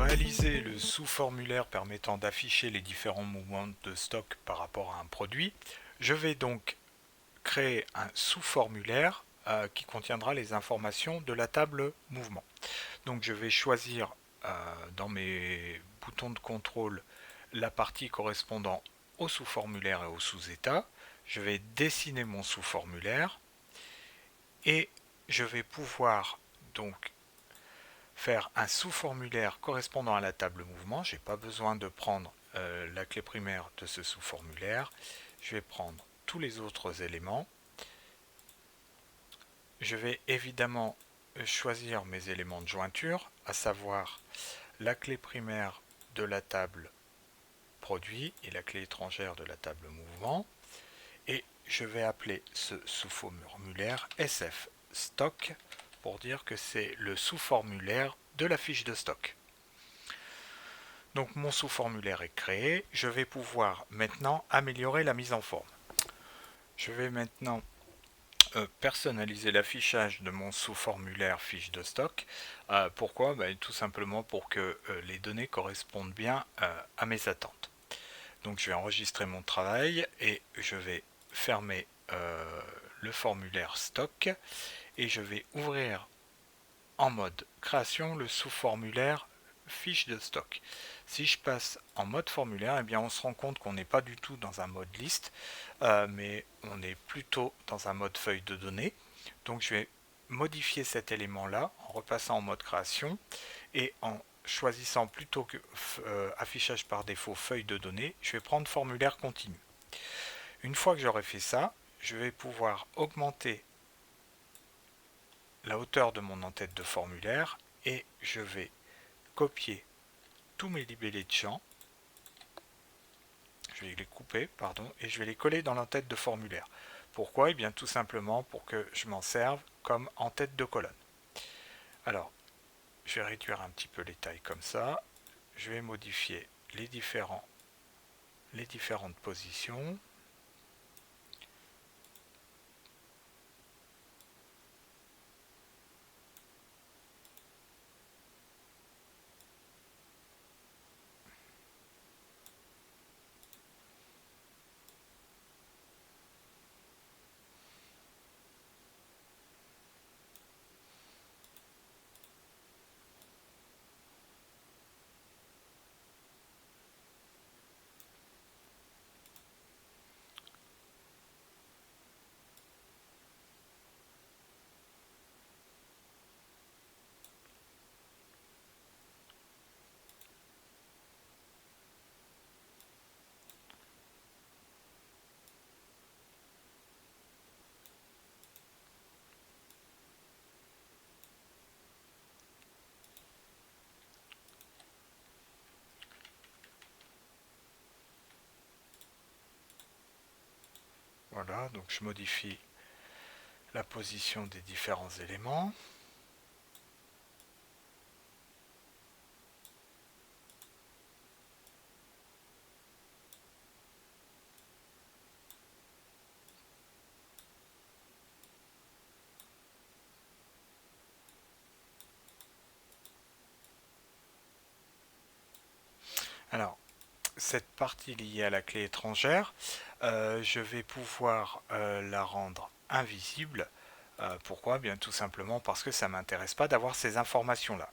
réaliser le sous-formulaire permettant d'afficher les différents mouvements de stock par rapport à un produit, je vais donc créer un sous-formulaire qui contiendra les informations de la table mouvement. Donc je vais choisir dans mes boutons de contrôle la partie correspondant au sous-formulaire et au sous-état. Je vais dessiner mon sous-formulaire et je vais pouvoir donc faire un sous-formulaire correspondant à la table mouvement. Je n'ai pas besoin de prendre la clé primaire de ce sous-formulaire. Je vais prendre tous les autres éléments. Je vais évidemment choisir mes éléments de jointure, à savoir la clé primaire de la table produit et la clé étrangère de la table mouvement. Et je vais appeler ce sous-formulaire SF stock pour dire que c'est le sous-formulaire de la fiche de stock. Donc mon sous-formulaire est créé, je vais pouvoir maintenant améliorer la mise en forme. Je vais maintenant personnaliser l'affichage de mon sous-formulaire fiche de stock. Pourquoi? Tout simplement pour que les données correspondent bien à mes attentes. Donc je vais enregistrer mon travail et je vais fermer le formulaire stock et je vais ouvrir en mode création le sous-formulaire fiche de stock. Si je passe en mode formulaire, eh bien on se rend compte qu'on n'est pas du tout dans un mode liste, mais on est plutôt dans un mode feuille de données. Donc je vais modifier cet élément-là en repassant en mode création et en choisissant plutôt que affichage par défaut feuille de données, je vais prendre formulaire continu. Une fois que j'aurai fait ça, je vais pouvoir augmenter la hauteur de mon en-tête de formulaire et je vais copier tous mes libellés de champ, je vais les couper, et je vais les coller dans l'en-tête de formulaire. Pourquoi? Eh bien tout simplement pour que je m'en serve comme en-tête de colonne. Alors, je vais réduire un petit peu les tailles comme ça, je vais modifier les différentes positions. Voilà, donc je modifie la position des différents éléments. Alors, cette partie liée à la clé étrangère, je vais pouvoir la rendre invisible. Pourquoi? Bien tout simplement parce que ça ne m'intéresse pas d'avoir ces informations-là.